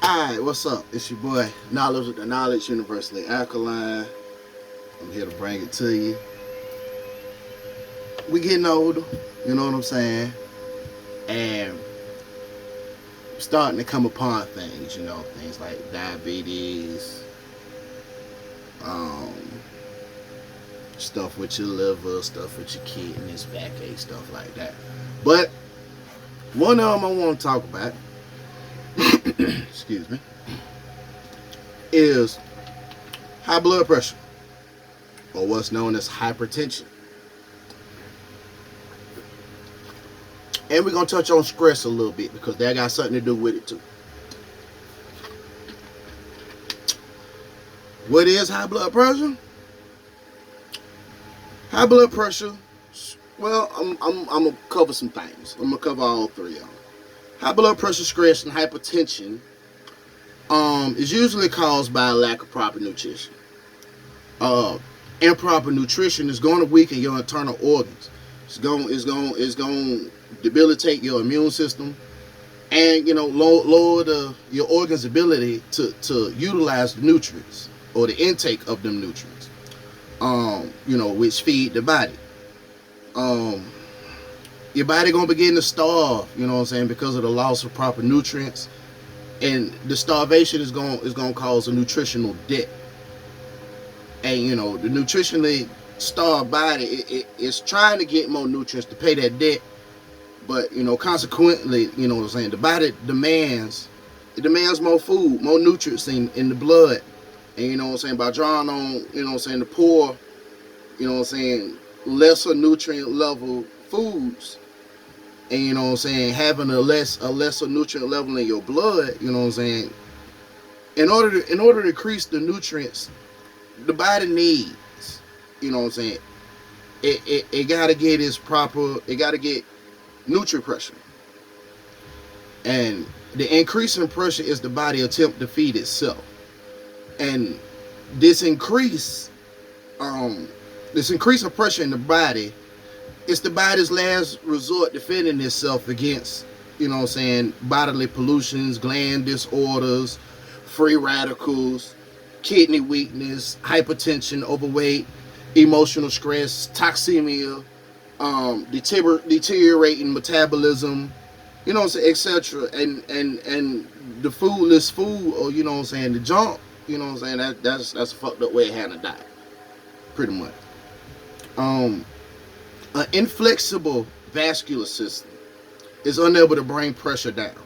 Alright, what's up? It's your boy, Knowledge with the Knowledge, Universally Alkaline. I'm here to bring it to you. We getting older, you know what I'm saying? And starting to come upon things, things like diabetes, um, stuff with your liver, stuff with your kidneys, backache, stuff like that. But one of them I want to talk about, excuse me, is high blood pressure, or what's known as hypertension. And we're going to touch on stress a little bit because that got something to do with it too. What is high blood pressure? High blood pressure, well, I'm going to cover some things. I'm going to cover all three of them. High blood pressure, stress, and hypertension is usually caused by a lack of proper nutrition. Improper nutrition is going to weaken your internal organs. It's going to debilitate your immune system, and lower your organ's ability to utilize the nutrients or the intake of them nutrients. Which feed the body. Your body gonna begin to starve, because of the loss of proper nutrients, and the starvation is gonna cause a nutritional debt. And the nutritionally starved body it's trying to get more nutrients to pay that debt, but consequently, the body demands more food, more nutrients in the blood, and by drawing on the poor, lesser nutrient level foods, and having a lesser nutrient level in your blood, in order to increase the nutrients the body needs, it gotta get nutrient pressure. And the increase in pressure is the body attempt to feed itself. And this increase of pressure in the body is the body's last resort defending itself against, bodily pollutions, gland disorders, free radicals, kidney weakness, hypertension, overweight, emotional stress, toxemia, deteriorating metabolism, etc. And the foodless food, or the junk, that's a fucked up way of having a diet, pretty much. An inflexible vascular system is unable to bring pressure down.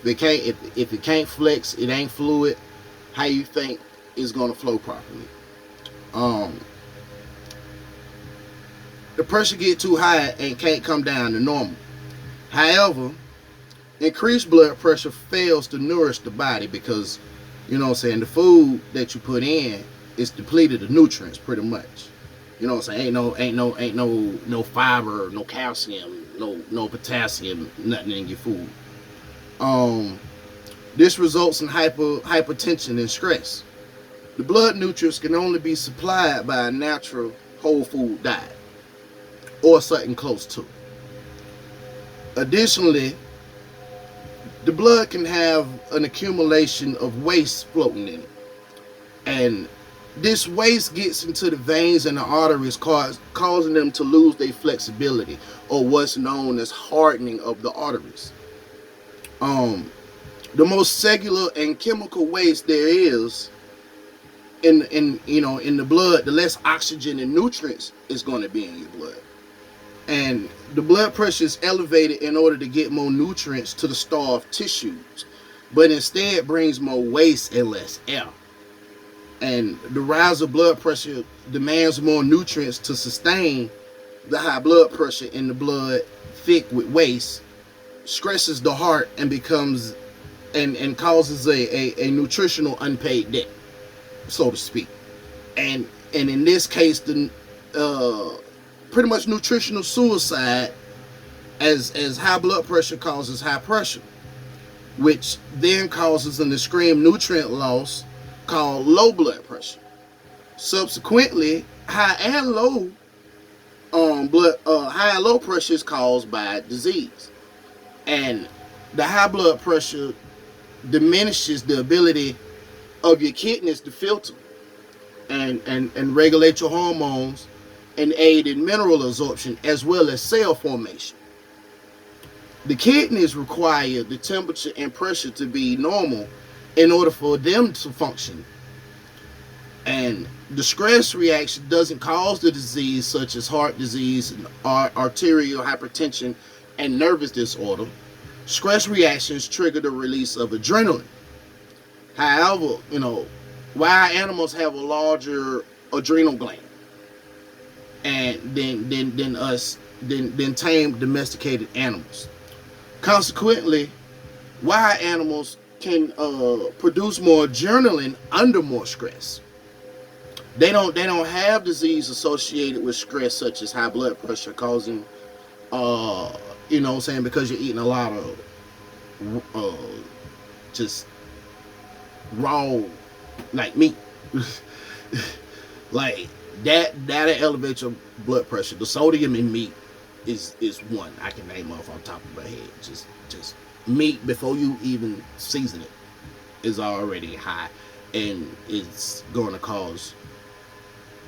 If it can't flex, it ain't fluid. How you think it's gonna flow properly? The pressure get too high and can't come down to normal. However, increased blood pressure fails to nourish the body because, the food that you put in is depleted of nutrients pretty much. Ain't no fiber, no calcium, no potassium, nothing in your food. This results in hypertension and stress. The blood nutrients can only be supplied by a natural whole food diet or something close to it. Additionally, the blood can have an accumulation of waste floating in it. And this waste gets into the veins and the arteries, causing them to lose their flexibility, or what's known as hardening of the arteries. The most cellular and chemical waste there is in the blood, the less oxygen and nutrients is going to be in your blood. And the blood pressure is elevated in order to get more nutrients to the starved tissues, but instead brings more waste and less air. And the rise of blood pressure demands more nutrients to sustain the high blood pressure in the blood thick with waste, stresses the heart and becomes and causes a nutritional unpaid debt, so to speak. And in this case, the pretty much nutritional suicide, as high blood pressure causes high pressure, which then causes an extreme nutrient loss called low blood pressure. Subsequently, high and low pressure is caused by disease, and the high blood pressure diminishes the ability of your kidneys to filter and regulate your hormones and aid in mineral absorption as well as cell formation. The kidneys require the temperature and pressure to be normal in order for them to function. And the stress reaction doesn't cause the disease such as heart disease, and arterial hypertension, and nervous disorder. Stress reactions trigger the release of adrenaline. However, wild animals have a larger adrenal gland and than tame domesticated animals. Consequently, wild animals can produce more adrenaline under more stress. They don't have disease associated with stress such as high blood pressure causing because you're eating a lot of just raw like meat. Like that'll elevate your blood pressure. The sodium in meat is one I can name off on top of my head. Just meat before you even season it is already high, and it's going to cause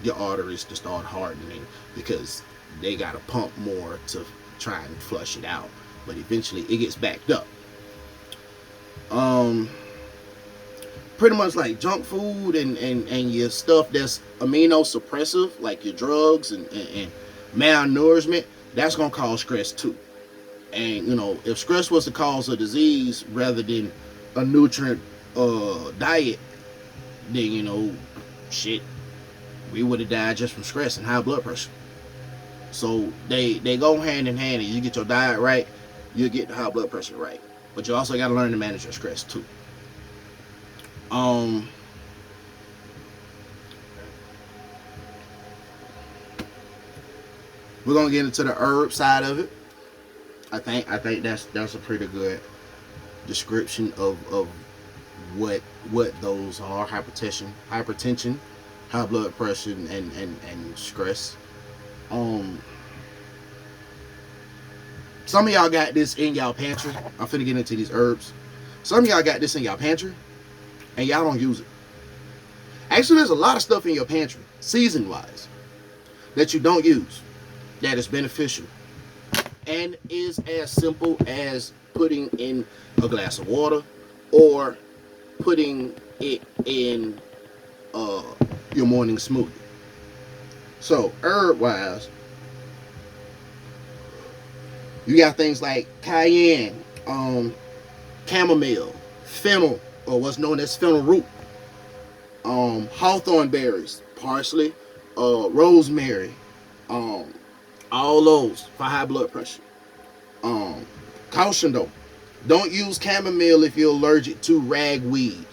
your arteries to start hardening because they got to pump more to try and flush it out, but eventually it gets backed up. Pretty much like junk food and your stuff that's immunosuppressive, like your drugs and malnourishment, that's gonna cause stress too. And if stress was the cause of disease rather than a nutrient diet, then shit, we would have died just from stress and high blood pressure. So they go hand in hand, and you get your diet right, you'll get the high blood pressure right. But you also got to learn to manage your stress too. We're gonna get into the herb side of it. I think that's a pretty good description of what those are: hypertension, high blood pressure, and stress. Some of y'all got this in y'all pantry. I'm finna get into these herbs. Some of y'all got this in y'all pantry, and y'all don't use it. Actually, there's a lot of stuff in your pantry, season-wise, that you don't use, that is beneficial, and is as simple as putting in a glass of water or putting it in your morning smoothie. So, herb-wise, you got things like cayenne, chamomile, fennel, or what's known as fennel root, hawthorn berries, parsley, rosemary, all those for high blood pressure. Caution though, don't use chamomile if you're allergic to ragweed.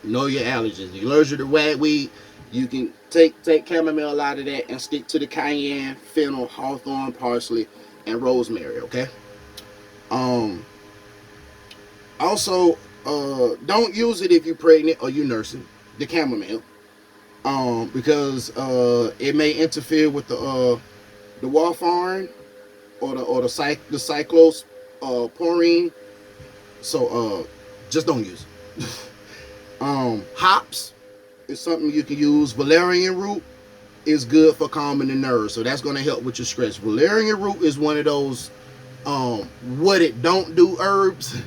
Know your allergies. If you're allergic to ragweed, you can take chamomile out of that and stick to the cayenne, fennel, hawthorn, parsley, and rosemary. Okay. Also, don't use it if you're pregnant or you're nursing, the chamomile, because it may interfere with the warfarin or the cyclosporine. So just don't use it. Hops is something you can use. Valerian root is good for calming the nerves, so that's going to help with your stress. Valerian root is one of those what it don't do herbs.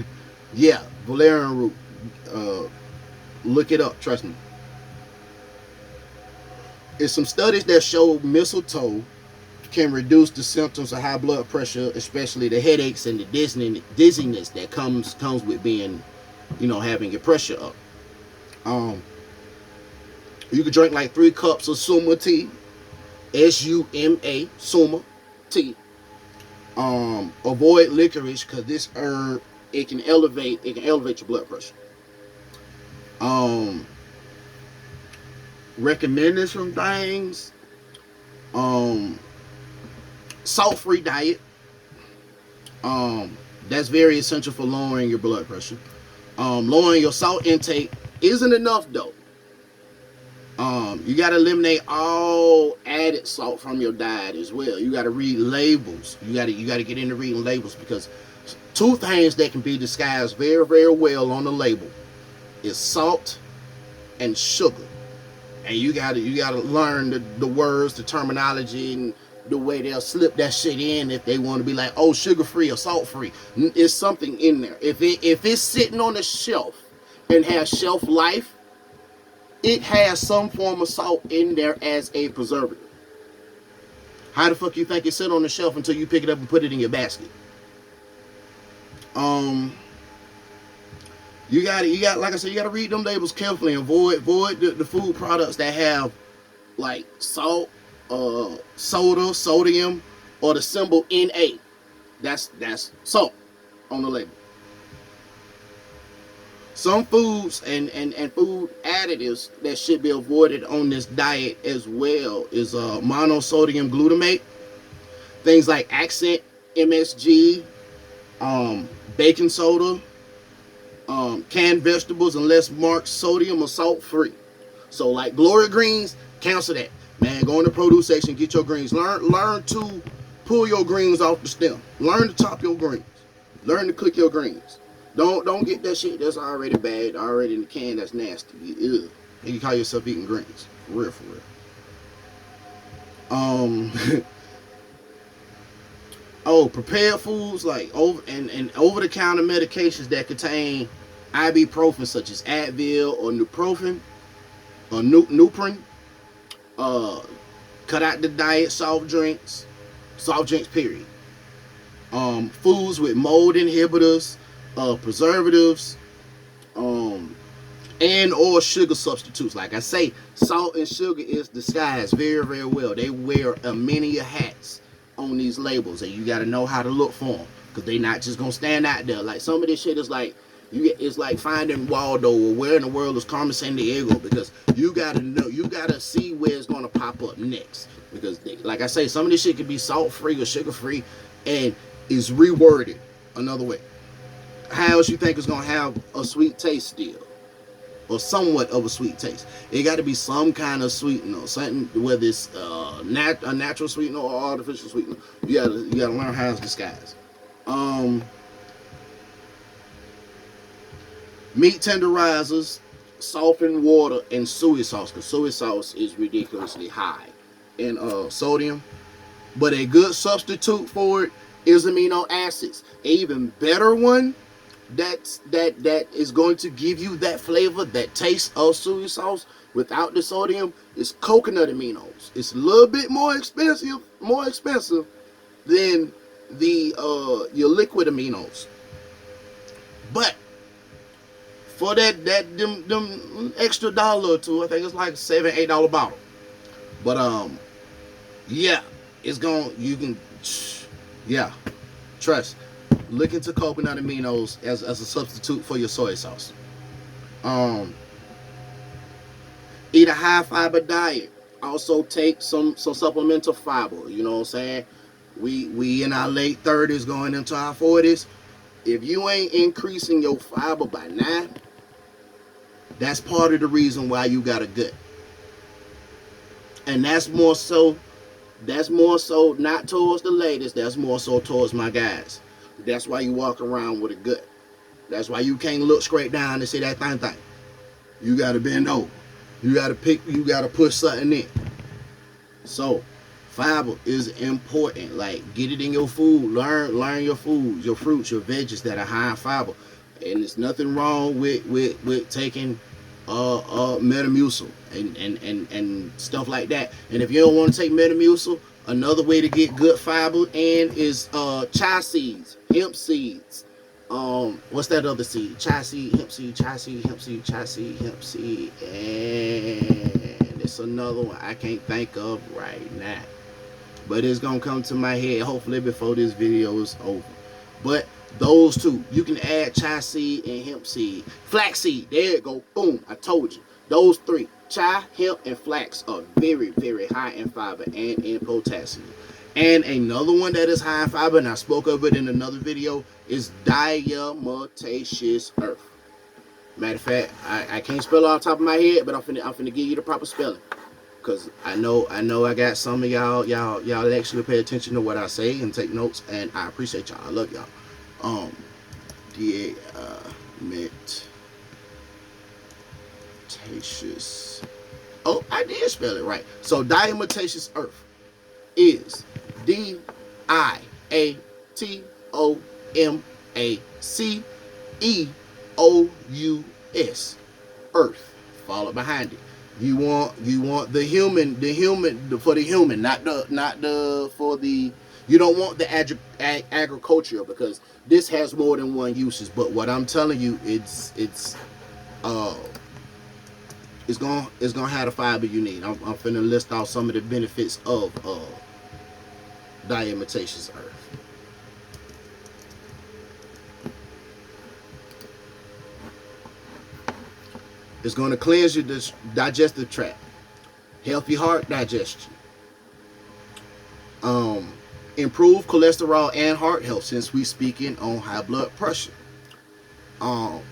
Yeah, valerian root. Look it up, trust me. There's some studies that show mistletoe can reduce the symptoms of high blood pressure, especially the headaches and the dizziness that comes with being, having your pressure up. You could drink like 3 cups of suma tea, SUMA, suma tea. Avoid licorice because this herb it can elevate your blood pressure. Recommended some things. Salt-free diet. That's very essential for lowering your blood pressure. Lowering your salt intake isn't enough though. You got to eliminate all added salt from your diet as well. You got to read labels. You got to get into reading labels because Two things that can be disguised very, very well on the label is salt and sugar. And you gotta learn the words, the terminology, and the way they'll slip that shit in if they want to be like, oh, sugar free or salt free. It's something in there. If it's sitting on the shelf and has shelf life, it has some form of salt in there as a preservative. How the fuck you think it sit on the shelf until you pick it up and put it in your basket? You got like I said, you gotta read them labels carefully and avoid the food products that have like salt, soda, sodium, or the symbol Na. That's salt on the label. Some foods and food additives that should be avoided on this diet as well is monosodium glutamate, things like accent, MSG, baking soda, canned vegetables unless marked sodium or salt free. So like Glory Greens, cancel that. Man, go in the produce section, get your greens. Learn to pull your greens off the stem. Learn to chop your greens. Learn to cook your greens. Don't get that shit that's already bad, already in the can, that's nasty. Ew. And you call yourself eating greens. For real, for real. Prepared foods like over the counter medications that contain ibuprofen, such as Advil or Nuprofen or Nuprin. Cut out the diet soft drinks period. Foods with mold inhibitors, preservatives, and or sugar substitutes. Like I say, salt and sugar is disguised very, very well. They wear many hats on these labels, and you got to know how to look for them, because they not just gonna stand out there. Like some of this shit is like it's like finding Waldo, or where in the world is Carmen Sandiego, because you gotta know, you gotta see where it's gonna pop up next. Because like I say, some of this shit could be salt free or sugar free and is reworded another way. How else you think it's gonna have a sweet taste still, or somewhat of a sweet taste? It got to be some kind of sweetener, something, whether it's a natural sweetener or artificial sweetener. You gotta learn how it's disguised. Meat tenderizers, softened water, and soy sauce, because soy sauce is ridiculously high in sodium. But a good substitute for it is amino acids. An even better one that is going to give you that flavor, that taste of soy sauce without the sodium, is coconut aminos. It's a little bit more expensive than the your liquid aminos. But for them extra dollar or two, I think it's like $7-8 bottle. But yeah, trust. Look into coconut aminos as a substitute for your soy sauce. Eat a high fiber diet. Also take some supplemental fiber. You know what I'm saying? We in our late 30s going into our 40s. If you ain't increasing your fiber by 9, that's part of the reason why you got a gut. And that's more so not towards the ladies, that's more so towards my guys. That's why you walk around with a gut. That's why you can't look straight down and see that thing. You gotta bend over. You gotta push something in. So fiber is important. Like, get it in your food. Learn your foods, your fruits, your veggies that are high in fiber. And there's nothing wrong with taking Metamucil and stuff like that. And if you don't want to take Metamucil, another way to get good fiber in is chia seeds, hemp seeds. What's that other seed? Chia seed, hemp seed, chia seed, hemp seed, chia seed, hemp seed, and it's another one I can't think of right now, but it's gonna come to my head hopefully before this video is over. But those two, you can add chia seed and hemp seed. Flax seed, there you go, boom, I told you. Those three, chia, hemp, and flax, are very, very high in fiber and in potassium. And another one that is high in fiber, and I spoke of it in another video, is diatomaceous earth. Matter of fact, I can't spell it off the top of my head, but I'm finna give you the proper spelling. Because I know I got some of y'all actually pay attention to what I say and take notes, and I appreciate y'all. I love y'all. Diatomaceous. Oh, I did spell it right. So diatomaceous earth is Diatomaceous. Earth. Follow behind it. You want the human, for the human, not the for the. You don't want the agriculture, because this has more than one uses. But what I'm telling you, uh it's gonna have the fiber you need. I'm finna list out some of the benefits of diatomaceous earth. It's going to cleanse your digestive tract, help your heart digestion, improve cholesterol and heart health, since we speaking on high blood pressure.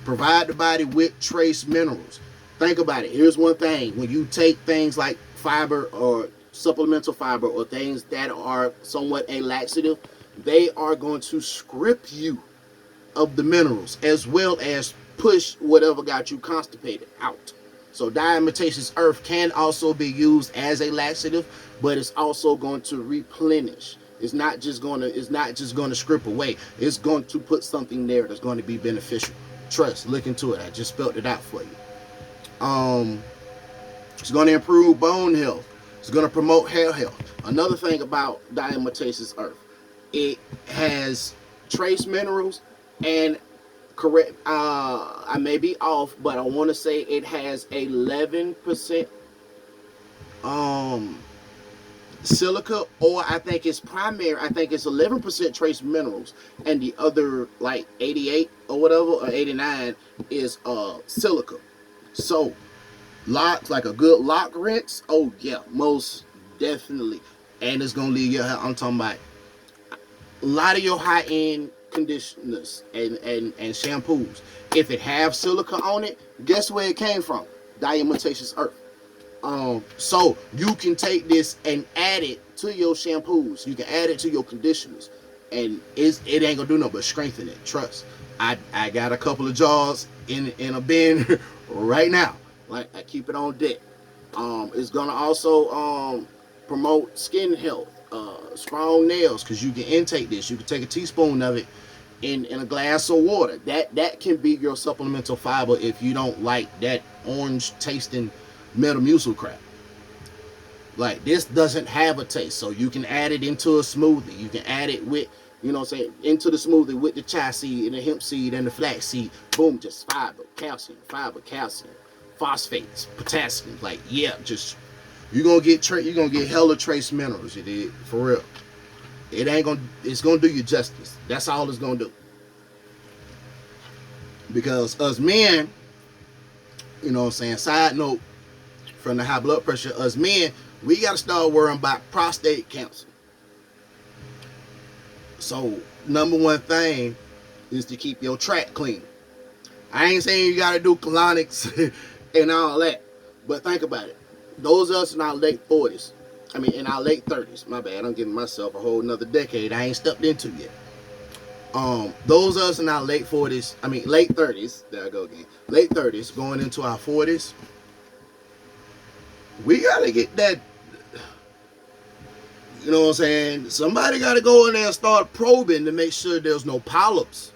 Provide the body with trace minerals. Think about it. Here's one thing: when you take things like fiber or supplemental fiber or things that are somewhat a laxative, they are going to strip you of the minerals, as well as push whatever got you constipated out. So diatomaceous earth can also be used as a laxative, but it's also going to replenish. It's not just going to strip away. It's going to put something there that's going to be beneficial. Trust, look into it. I just spelled it out for you. It's going to improve bone health. It's going to promote hair health. Another thing about diatomaceous earth, it has trace minerals, and correct, I may be off, but I want to say it has 11% silica, or I think it's 11% trace minerals, and the other like 88 or whatever, or 89 is silica. So locks, like a good lock rinse, oh yeah, most definitely. And it's gonna leave your hair, I'm talking about a lot of your high-end conditioners and shampoos, if it have silica on it, guess where it came from? Diatomaceous earth. So you can take this and add it to your shampoos. You can add it to your conditioners, and it ain't gonna do no but strengthen it. Trust. I got a couple of jars in a bin right now. Like, I keep it on deck. It's gonna also promote skin health, strong nails, because you can intake this. You can take a teaspoon of it in a glass of water. That can be your supplemental fiber if you don't like that orange tasting Metamucil crap. Like, this doesn't have a taste, so you can add it into a smoothie. You can add it with, you know what I'm saying, into the smoothie with the chia seed and the hemp seed and the flax seed. Boom, just fiber, calcium, phosphates, potassium. Like, yeah, just you're gonna get hella trace minerals. You did, for real. It's gonna do you justice. That's all it's gonna do. Because us men, you know what I'm saying, side note from the high blood pressure, us men, we gotta start worrying about prostate cancer. So number one thing is to keep your tract clean. I ain't saying you gotta do colonics and all that, but think about it. Those of us in our late 40s, in our late 30s, my bad, I'm giving myself a whole nother decade I ain't stepped into yet. Those of us in our late 30s, there I go again, late 30s, going into our 40s, we gotta get that, you know what I'm saying, somebody gotta go in there and start probing to make sure there's no polyps.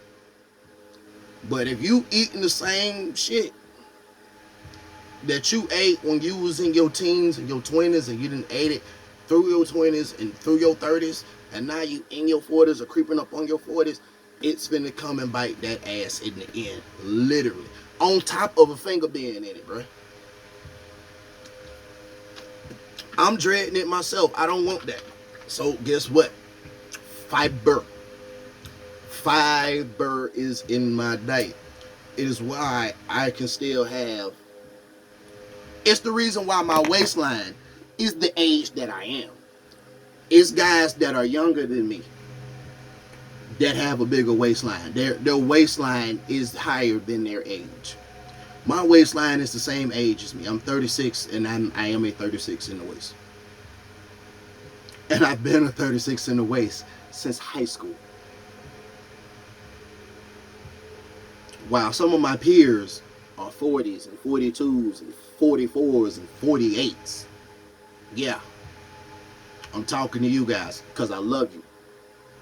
But if you eating the same shit that you ate when you was in your teens and your 20s, and you didn't ate it through your 20s and through your 30s, and now you in your 40s or creeping up on your 40s, it's finna come and bite that ass in the end, literally, on top of a finger being in it, bro. I'm dreading it myself. I don't want that. So guess what? Fiber is in my diet. It is why I can still have. It's the reason why my waistline is the age that I am. It's guys that are younger than me that have a bigger waistline. Their waistline is higher than their age. My waistline is the same age as me. I'm 36, and I am a 36 in the waist. And I've been a 36 in the waist since high school. While some of my peers are 40s and 42s and 44s and 48s. Yeah, I'm talking to you guys because I love you.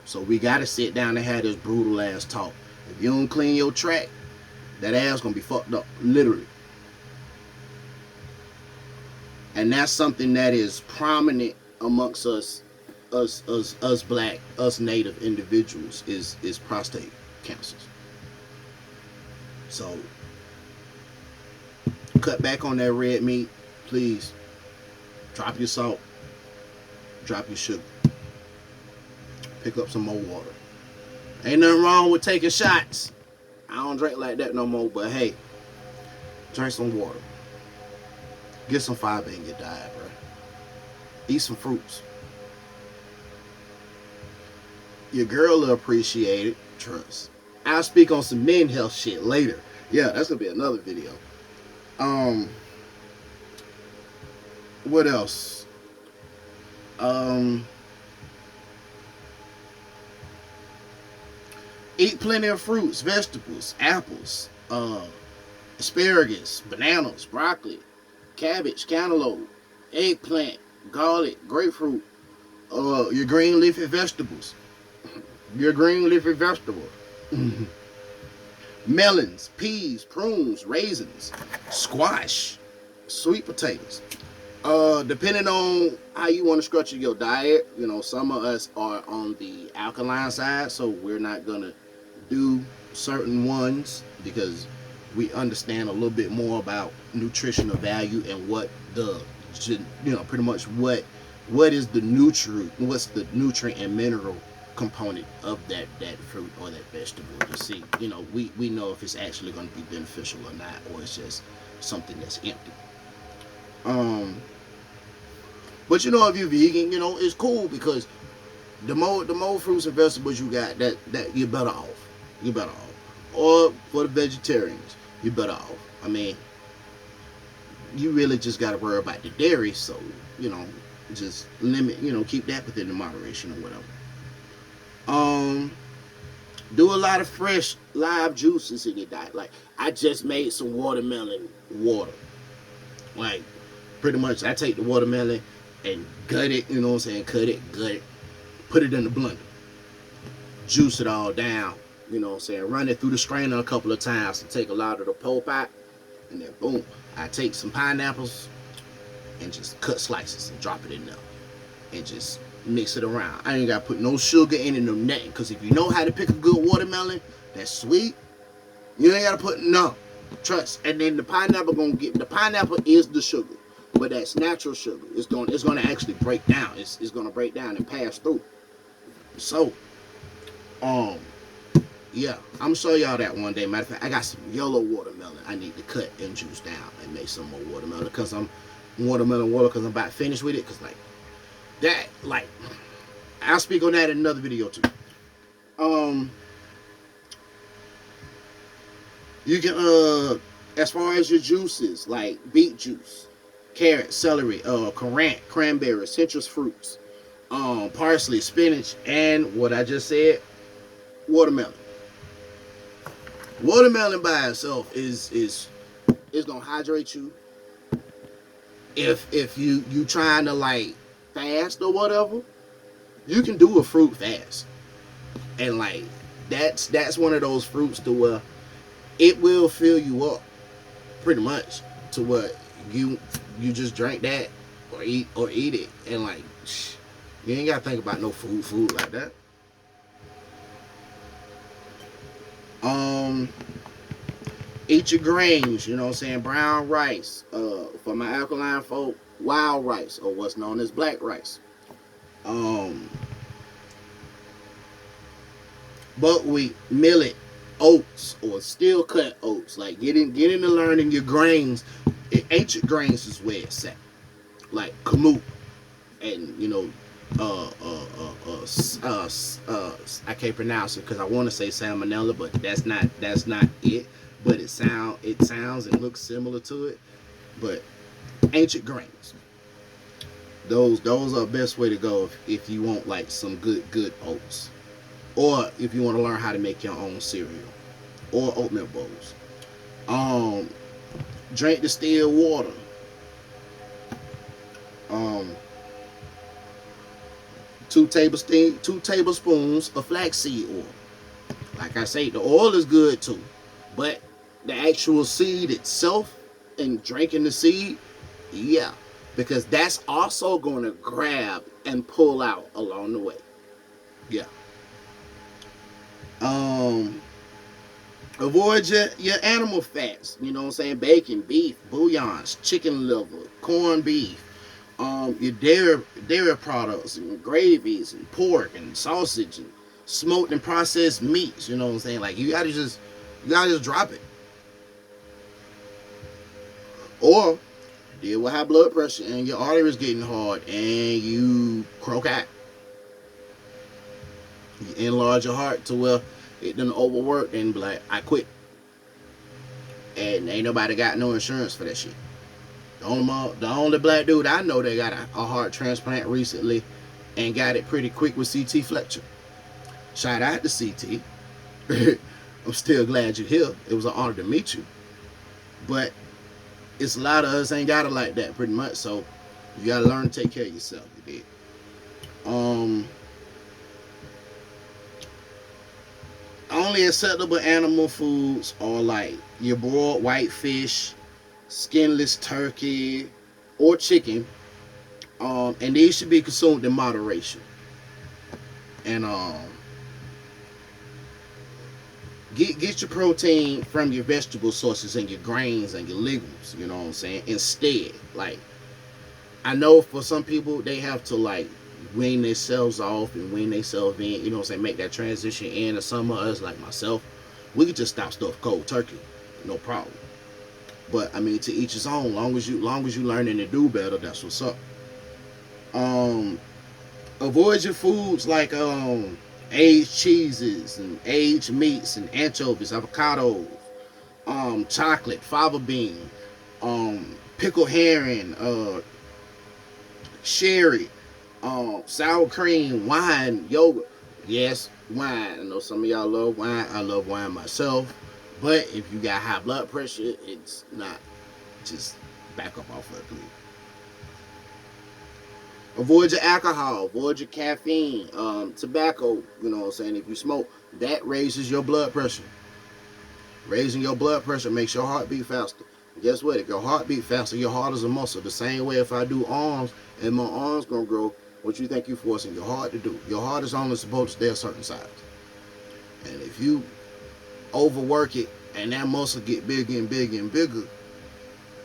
So we got to sit down and have this brutal ass talk. If you don't clean your track, that ass going to be fucked up, literally. And that's something that is prominent amongst us black, us native individuals is prostate cancers. So cut back on that red meat, please. Drop your salt, drop your sugar, pick up some more water. Ain't nothing wrong with taking shots. I don't drink like that no more, but hey, drink some water. Get some fiber in your diet, bro. Eat some fruits. Your girl will appreciate it, trust. I'll speak on some men health shit later. Yeah, that's gonna be another video. What else? Eat plenty of fruits, vegetables, apples, asparagus, bananas, broccoli, cabbage, cantaloupe, eggplant, garlic, grapefruit, your green leafy vegetables. Your green leafy vegetables. Melons, peas, prunes, raisins, squash, sweet potatoes. Depending on how you want to structure your diet, some of us are on the alkaline side, so we're not gonna do certain ones because we understand a little bit more about nutritional value and what the pretty much what is the nutrient, what's the nutrient and mineral component of that fruit or that vegetable to see, we know if it's actually going to be beneficial or not, or it's just something that's empty. But if you're vegan, it's cool because the more fruits and vegetables you got, that you're better off. You're better off. Or for the vegetarians, you're better off. I mean, you really just got to worry about the dairy, so just limit, keep that within the moderation or whatever. Do a lot of fresh live juices in your diet. Like, I just made some watermelon water. Like, pretty much I take the watermelon and gut it, cut it, gut it, put it in the blender, juice it all down, run it through the strainer a couple of times to take a lot of the pulp out, and then boom, I take some pineapples and just cut slices and drop it in there and just mix it around. I ain't got to put no sugar in it, no nothing, because if you know how to pick a good watermelon that's sweet, you ain't got to put no, trust. And then the pineapple is the sugar, but that's natural sugar. It's going to actually break down. It's going to break down and pass through. So, yeah, I'm going to show y'all that one day. Matter of fact, I got some yellow watermelon I need to cut and juice down and make some more watermelon because I'm about finished with it. Because I'll speak on that in another video too. You can, as far as your juices, like beet juice, carrot, celery, cranberry, citrus fruits, parsley, spinach, and what I just said, watermelon. Watermelon by itself is gonna hydrate you. If you trying to fast or whatever, you can do a fruit fast, and that's one of those fruits to where it will fill you up pretty much to what you just drink that or eat it, and you ain't gotta think about no food like that. Eat your grains, brown rice, for my alkaline folk, wild rice, or what's known as black rice. Buckwheat, millet, oats, or steel cut oats. Get into learning your grains. Ancient grains is where it's at. Like kamut and I can't pronounce it because I want to say salmonella, but that's not it. But it sounds and looks similar to it. But ancient grains, those are the best way to go if you want some good oats, or if you want to learn how to make your own cereal. or oatmeal bowls. Um, Drink distilled water. Um, 2 tablespoons of flaxseed oil. Like I say, the oil is good too, but the actual seed itself and drinking the seed, yeah, because that's also going to grab and pull out along the way. Yeah. Um, Avoid your animal fats. You know what I'm saying? Bacon, beef, bouillons, chicken liver, corned beef. Your dairy products and gravies and pork and sausage and smoked and processed meats. You know what I'm saying? Like you gotta just drop it. Or deal with high blood pressure and your arteries getting hard and you croak out. You enlarge your heart to where it done overwork and be like, I quit. And ain't nobody got no insurance for that shit. The only black dude I know that got a heart transplant recently and got it pretty quick with CT Fletcher. Shout out to CT. I'm still glad you're here. It was an honor to meet you. But it's a lot of us ain't got it like that pretty much. So you gotta learn to take care of yourself. You did. Um, Only acceptable animal foods are like your broiled white fish, skinless turkey, or chicken. And these should be consumed in moderation. And get your protein from your vegetable sources and your grains and your legumes. You know what I'm saying? Instead, like I know for some people they have to like wean themselves off and wean themselves in. You know what I'm saying? Make that transition in. And some of us, like myself, we could just stop stuff cold turkey, no problem. But I mean, to each his own. Long as you learning to do better, that's what's up. Um, Avoid your foods like aged cheeses and aged meats and anchovies, avocados, chocolate, fava bean, pickled herring, sherry, sour cream, wine, yogurt. Yes, wine. I know some of y'all love wine. I love wine myself. But if you got high blood pressure, it's not. Just back up off of it, please. Avoid your alcohol, avoid your caffeine, tobacco. You know what I'm saying? If you smoke, that raises your blood pressure. Raising your blood pressure makes your heart beat faster. Guess what? If your heart beat faster, your heart is a muscle. The same way if I do arms and my arms gonna grow, what you think you forcing your heart to do? Your heart is only supposed to stay a certain size. And if you overwork it and that muscle get bigger and bigger and bigger,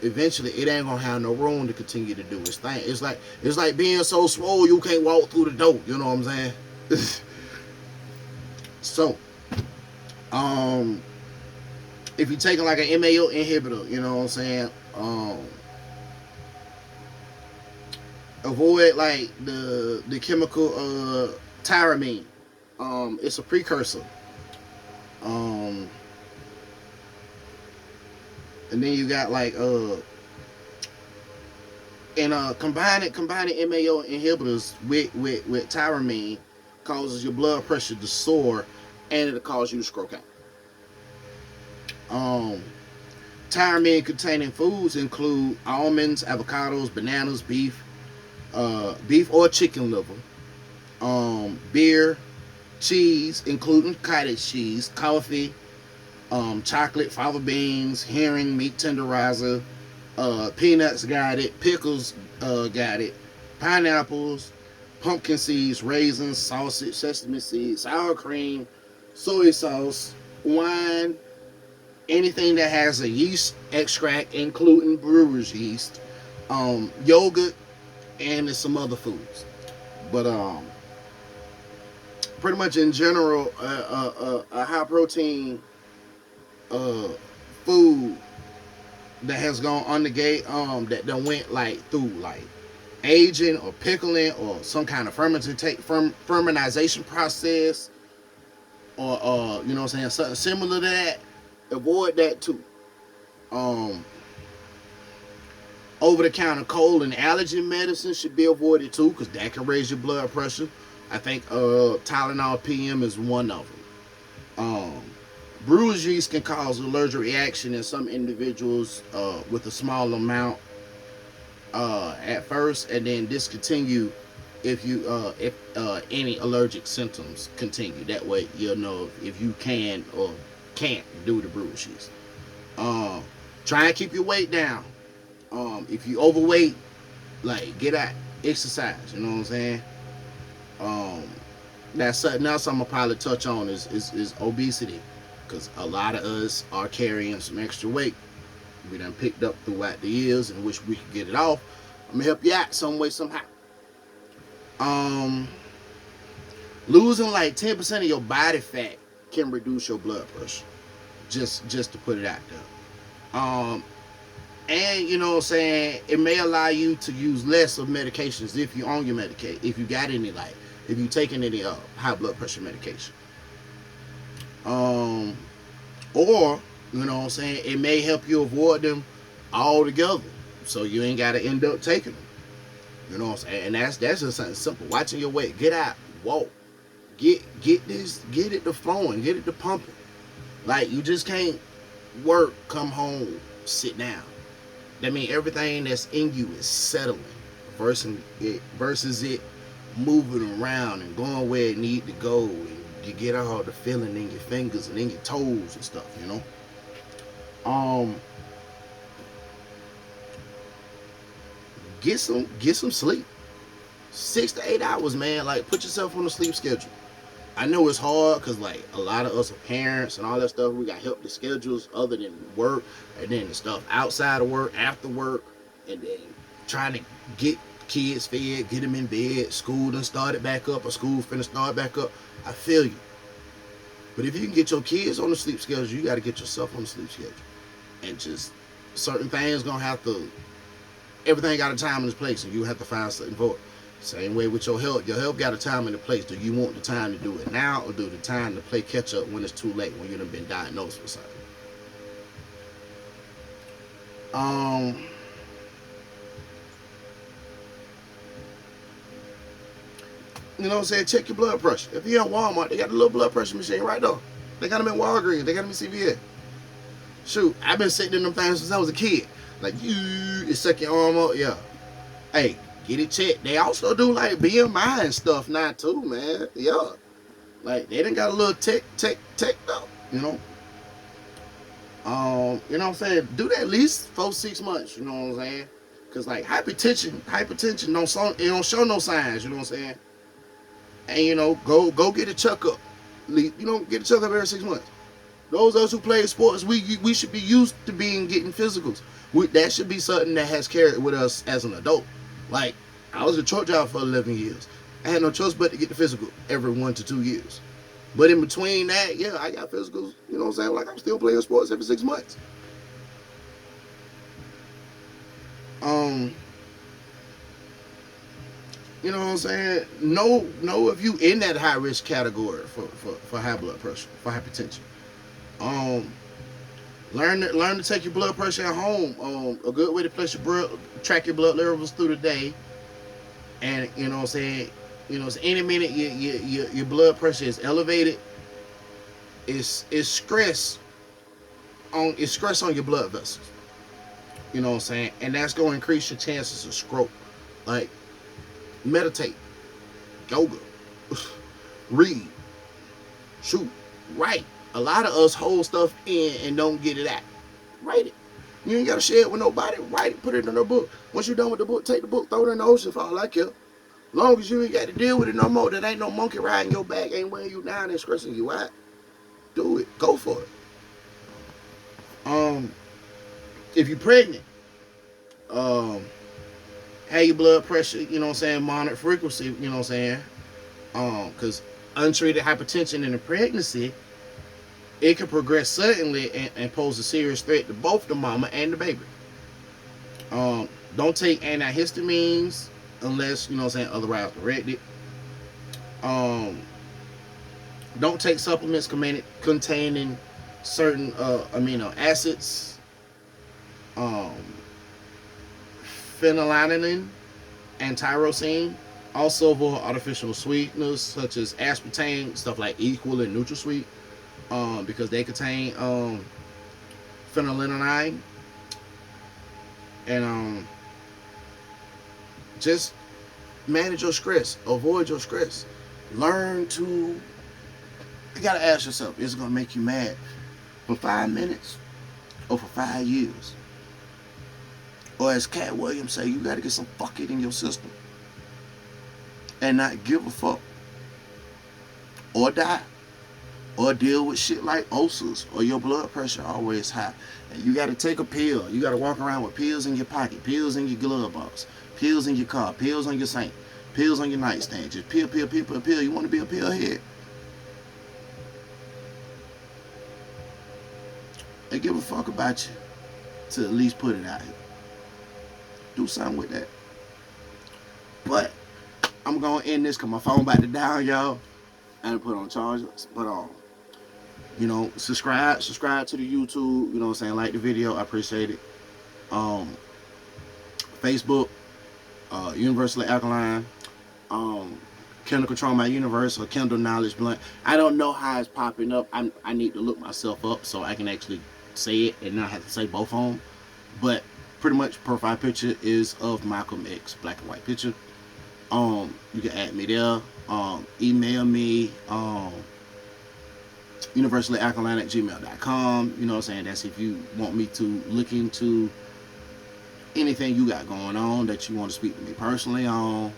eventually it ain't gonna have no room to continue to do its thing. It's like being so swole you can't walk through the door. You know what I'm saying? So, um, if you're taking like an Mao inhibitor, you know what I'm saying? Avoid like the chemical tyramine. It's a precursor. Um, and then you got like combining MAO inhibitors with tyramine causes your blood pressure to soar, and it'll cause you to stroke out. Um, Tyramine containing foods include almonds, avocados, bananas, beef or chicken liver, beer, cheese, including cottage cheese, coffee, chocolate, fava beans, herring, meat tenderizer, peanuts got it, pickles got it, pineapples, pumpkin seeds, raisins, sausage, sesame seeds, sour cream, soy sauce, wine, anything that has a yeast extract, including brewer's yeast, yogurt, and some other foods. But pretty much in general, a high protein uh, food that has gone on the gate, that done went like through like aging or pickling or some kind of fermentation process, or you know what I'm saying, something similar to that. Avoid that too. Um, Over the counter cold and allergy medicine should be avoided too, because that can raise your blood pressure. I think Tylenol PM is one of them. Bruised yeast can cause allergic reaction in some individuals with a small amount at first, and then discontinue if any allergic symptoms continue. That way, you'll know if you can or can't do the bruised yeast. Um, Try and keep your weight down. If you overweight, like get out, exercise. You know what I'm saying? Um, that's something else I'm gonna probably touch on is obesity, because a lot of us are carrying some extra weight we done picked up throughout the years and wish we could get it off. I'm gonna help you out some way somehow. Um, Losing like 10% of your body fat can reduce your blood pressure. Just to put it out there. And you know what I'm saying, it may allow you to use less of medications if you on your medication, if you got any, like if you taking any high blood pressure medication. Um, or you know what I'm saying, it may help you avoid them altogether, so you ain't gotta end up taking them. You know what I'm saying, and that's just something simple. Watching your weight, get out, walk, get it to flowing, get it to pumping. Like you just can't work, come home, sit down. That means everything that's in you is settling versus it moving around and going where it need to go, and you get all the feeling in your fingers and in your toes and stuff, you know. Um get some sleep. 6 to 8 hours, man. Like put yourself on a sleep schedule. I know it's hard because like a lot of us are parents and all that stuff. We got help with schedules other than work, and then the stuff outside of work, after work, and then trying to get kids fed, get them in bed. School done started back up, or school finna start back up. I feel you. But if you can get your kids on the sleep schedule, you got to get yourself on the sleep schedule. And just certain things gonna have to. Everything got a time and its place, and you have to find something for it. Same way with your health. Your health got a time and a place. Do you want the time to do it now, or do the time to play catch up when it's too late, when you've been diagnosed with something? You know what I'm saying? Check your blood pressure. If you're in Walmart, they got a little blood pressure machine right there. They got them in Walgreens. They got them in CVS. Shoot, I've been sitting in them things since I was a kid. Like, you suck your arm up. Yeah. Hey, get it checked. They also do like BMI and stuff now too, man. Yeah. Like they done got a little tech up, you know. You know what I'm saying? Do that at least 4-6 months, you know what I'm saying? Cause like hypertension don't show no signs, you know what I'm saying? And you know, go get a checkup. You know, get a checkup every 6 months. Those of us who play sports, we should be used to getting physicals. That should be something that has carried with us as an adult. Like, I was a truck driver for 11 years. I had no choice but to get the physical every 1 to 2 years. But in between that, yeah, I got physicals, you know what I'm saying? Like, I'm still playing sports every 6 months. You know what I'm saying? Know if you in that high risk category for high blood pressure, for hypertension. Learn to take your blood pressure at home. A good way to track your blood levels through the day. And you know what I'm saying, you know, it's any minute your blood pressure is elevated, it's stress on your blood vessels. You know what I'm saying? And that's gonna increase your chances of stroke. Like meditate, yoga, read, shoot, write. A lot of us hold stuff in and don't get it out. Write it. You ain't gotta share it with nobody. Write it, put it in a book. Once you're done with the book, take the book, throw it in the ocean for all I care. Long as you ain't got to deal with it no more, that ain't no monkey riding your back, ain't weighing you down and stressing you out. Do it. Go for it. If you're pregnant, have your blood pressure, you know what I'm saying, monitor frequency, you know what I'm saying? Because untreated hypertension in a pregnancy, it can progress suddenly and pose a serious threat to both the mama and the baby. Don't take antihistamines unless, you know what I'm saying, otherwise directed. Don't take supplements containing certain amino acids. Phenylalanine and tyrosine. Also avoid artificial sweeteners such as aspartame, stuff like Equal and NutraSweet. because they contain phenylalanine. And just manage your stress, avoid your stress, learn to, you gotta ask yourself, is it gonna make you mad for 5 minutes or for 5 years? Or as Cat Williams say, you gotta get some fuck it in your system and not give a fuck, or die, or deal with shit like ulcers or your blood pressure always high. And you gotta take a pill. You gotta walk around with pills in your pocket, pills in your glove box, pills in your car, pills on your sink, pills on your nightstand. Just pill, pill, pill, pill, pill. You wanna be a pill head? They give a fuck about you to at least put it out here. Do something with that. But I'm gonna end this because my phone about to die, y'all. And put on charger. But subscribe to the YouTube. You know what I'm saying? Like the video, I appreciate it. Facebook, Universally Alkaline, Kindle Control My Universe, or Kindle Knowledge Blunt. I don't know how it's popping up. I need to look myself up so I can actually say it and not have to say both of them. But pretty much profile picture is of Malcolm X, black and white picture. You can add me there. Email me, universallyalkaline@gmail.com. You know what I'm saying? That's if you want me to look into anything you got going on that you want to speak to me personally on.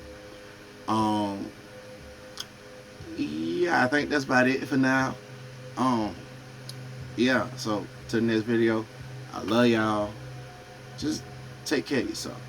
Yeah, I think that's about it for now. Yeah, so to the next video, I love y'all. Just take care of yourself.